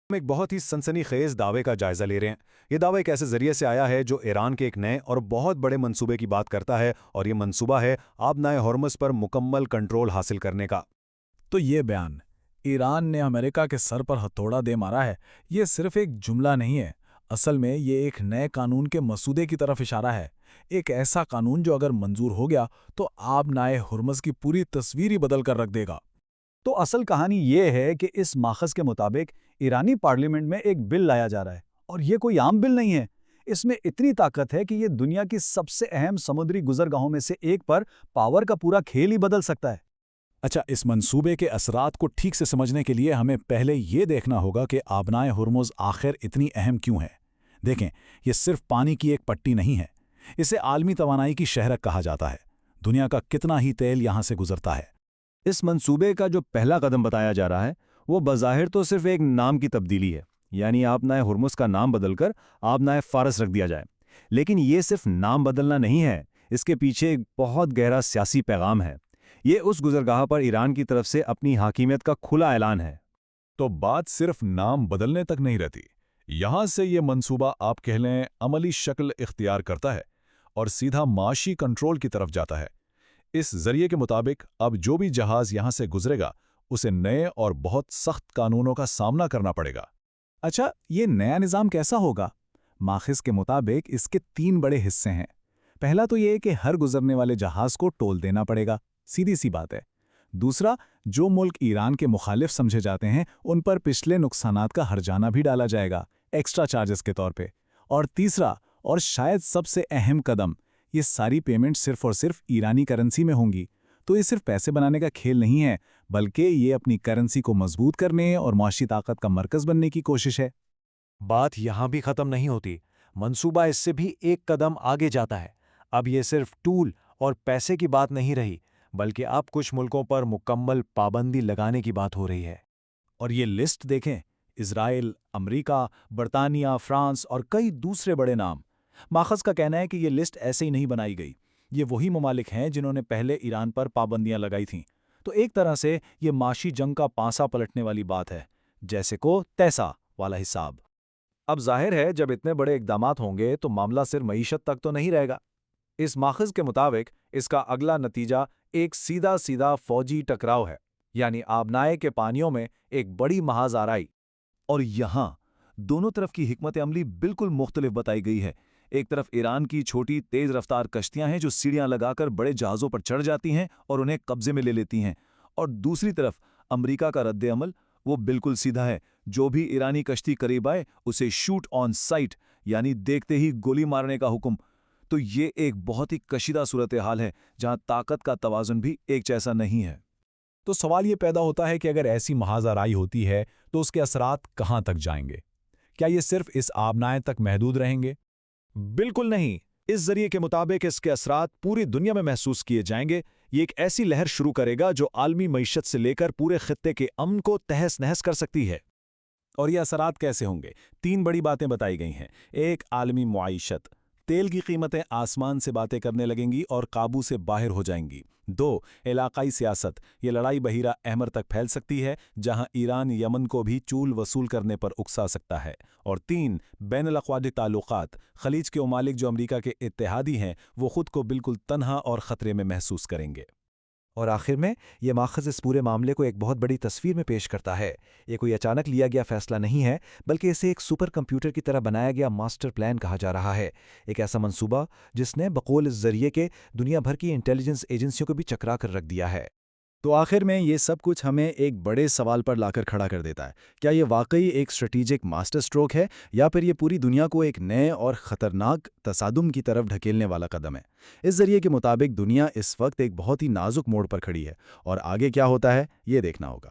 ہم ایک بہت ہی سنسنی خیز دعوے کا جائزہ لے رہے ہیں۔ یہ دعویٰ ایک ایسے ذریعے سے آیا ہے جو ایران کے ایک نئے اور بہت بڑے منصوبے کی بات کرتا ہے، اور یہ منصوبہ ہے آبنائے ہرمز پر مکمل کنٹرول حاصل کرنے کا۔ تو یہ بیان ایران نے امریکہ کے سر پر ہتھوڑا دے مارا ہے، یہ صرف ایک جملہ نہیں ہے۔ اصل میں یہ ایک نئے قانون کے مسودے کی طرف اشارہ ہے، ایک ایسا قانون جو اگر منظور ہو گیا تو آبنائے ہرمز کی پوری تصویر ہی بدل کر رکھ دے گا۔ تو اصل کہانی یہ ہے کہ اس ماخذ کے مطابق ایرانی پارلیمنٹ میں ایک بل لایا جا رہا ہے، اور یہ کوئی عام بل نہیں ہے۔ اس میں اتنی طاقت ہے کہ یہ دنیا کی سب سے اہم سمندری گزرگاہوں میں سے ایک پر پاور کا پورا کھیل ہی بدل سکتا ہے۔ اچھا، اس منصوبے کے اثرات کو ٹھیک سے سمجھنے کے لیے ہمیں پہلے یہ دیکھنا ہوگا کہ آبنائے ہرمز آخر اتنی اہم کیوں ہے۔ دیکھیں، یہ صرف پانی کی ایک پٹی نہیں ہے، اسے عالمی توانائی کی شہرک کہا جاتا ہے۔ دنیا کا کتنا ہی تیل یہاں سے گزرتا ہے۔ اس منصوبے کا جو پہلا قدم بتایا جا رہا ہے وہ بظاہر تو صرف ایک نام کی تبدیلی ہے، یعنی آبنائے ہرمز کا نام بدل کر آبنائے فارس رکھ دیا جائے۔ لیکن یہ صرف نام بدلنا نہیں ہے، اس کے پیچھے ایک بہت گہرا سیاسی پیغام ہے۔ یہ اس گزرگاہ پر ایران کی طرف سے اپنی حاکمیت کا کھلا اعلان ہے۔ تو بات صرف نام بدلنے تک نہیں رہتی، یہاں سے یہ منصوبہ آپ کہہ لیں عملی شکل اختیار کرتا ہے اور سیدھا معاشی کنٹرول کی طرف جاتا ہے۔ اس ذریعے کے مطابق اب جو بھی جہاز یہاں سے گزرے گا اسے نئے اور بہت سخت قانونوں کا سامنا کرنا پڑے گا۔ اچھا، یہ نیا نظام کیسا ہوگا؟ ماخذ کے مطابق اس کے 3 بڑے حصے ہیں۔ پہلا تو یہ کہ ہر گزرنے والے جہاز کو ٹول دینا پڑے گا، سیدھی سی بات ہے۔ دوسرا، جو ملک ایران کے مخالف سمجھے جاتے ہیں ان پر پچھلے نقصانات کا ہرجانہ بھی ڈالا جائے گا، ایکسٹرا چارجز کے طور پہ۔ اور تیسرا، اور شاید سب سے اہم قدم، یہ ساری پیمنٹ صرف اور صرف ایرانی کرنسی میں ہوں گی۔ تو یہ صرف پیسے بنانے کا کھیل نہیں ہے، بلکہ یہ اپنی کرنسی کو مضبوط کرنے اور معاشی طاقت کا مرکز بننے کی کوشش ہے۔ بات یہاں بھی ختم نہیں ہوتی، منصوبہ اس سے بھی ایک قدم آگے جاتا ہے۔ اب یہ صرف ٹول اور پیسے کی بات نہیں رہی، بلکہ اب کچھ ملکوں پر مکمل پابندی لگانے کی بات ہو رہی ہے۔ اور یہ لسٹ دیکھیں، اسرائیل، امریکہ، برطانیہ، فرانس اور کئی دوسرے بڑے نام۔ ماخذ کا کہنا ہے کہ یہ لسٹ ایسے ہی نہیں بنائی گئی، یہ وہی ممالک ہیں جنہوں نے پہلے ایران پر پابندیاں لگائی تھیں۔ تو ایک طرح سے یہ معاشی جنگ کا پانسا پلٹنے والی بات ہے، جیسے کو تیسا والا حساب۔ اب ظاہر ہے جب اتنے بڑے اقدامات ہوں گے تو معاملہ صرف معیشت تک تو نہیں رہے گا۔ اس ماخذ کے مطابق اس کا اگلا نتیجہ ایک سیدھا فوجی ٹکراؤ ہے، یعنی آبنائے کے پانیوں میں ایک بڑی محاذ آرائی۔ اور یہاں دونوں طرف کی حکمت عملی بالکل مختلف بتائی گئی ہے۔ ایک طرف ایران کی چھوٹی تیز رفتار کشتیاں ہیں جو سیڑھیاں لگا کر بڑے جہازوں پر چڑھ جاتی ہیں اور انہیں قبضے میں لے لیتی ہیں، اور دوسری طرف امریکہ کا رد عمل وہ بالکل سیدھا ہے، جو بھی ایرانی کشتی قریب آئے اسے شوٹ آن سائٹ، یعنی دیکھتے ہی گولی مارنے کا حکم۔ تو یہ ایک بہت ہی کشیدہ صورتحال ہے جہاں طاقت کا توازن بھی ایک جیسا نہیں ہے۔ تو سوال یہ پیدا ہوتا ہے کہ اگر ایسی محاذ آرائی ہوتی ہے تو اس کے اثرات کہاں تک جائیں گے؟ کیا یہ صرف اس آبنائے تک محدود رہیں گے؟ بالکل نہیں، اس ذریعے کے مطابق اس کے اثرات پوری دنیا میں محسوس کیے جائیں گے۔ یہ ایک ایسی لہر شروع کرے گا جو عالمی معیشت سے لے کر پورے خطے کے امن کو تہس نہس کر سکتی ہے۔ اور یہ اثرات کیسے ہوں گے؟ 3 بڑی باتیں بتائی گئی ہیں۔ ایک، عالمی معیشت، تیل کی قیمتیں آسمان سے باتیں کرنے لگیں گی اور قابو سے باہر ہو جائیں گی۔ 2، علاقائی سیاست، یہ لڑائی بحیرہ احمر تک پھیل سکتی ہے جہاں ایران یمن کو بھی چول وصول کرنے پر اکسا سکتا ہے۔ اور 3، بین الاقوامی تعلقات، خلیج کے ممالک جو امریکہ کے اتحادی ہیں وہ خود کو بالکل تنہا اور خطرے میں محسوس کریں گے۔ اور آخر میں یہ ماخذ اس پورے معاملے کو ایک بہت بڑی تصویر میں پیش کرتا ہے۔ یہ کوئی اچانک لیا گیا فیصلہ نہیں ہے، بلکہ اسے ایک سپر کمپیوٹر کی طرح بنایا گیا ماسٹر پلان کہا جا رہا ہے۔ ایک ایسا منصوبہ جس نے بقول اس ذریعے کے دنیا بھر کی انٹیلیجنس ایجنسیوں کو بھی چکرا کر رکھ دیا ہے۔ تو آخر میں یہ سب کچھ ہمیں ایک بڑے سوال پر لا کر کھڑا کر دیتا ہے، کیا یہ واقعی ایک اسٹریٹجک ماسٹر سٹروک ہے، یا پھر یہ پوری دنیا کو ایک نئے اور خطرناک تصادم کی طرف ڈھکیلنے والا قدم ہے؟ اس ذریعے کے مطابق دنیا اس وقت ایک بہت ہی نازک موڑ پر کھڑی ہے، اور آگے کیا ہوتا ہے یہ دیکھنا ہوگا۔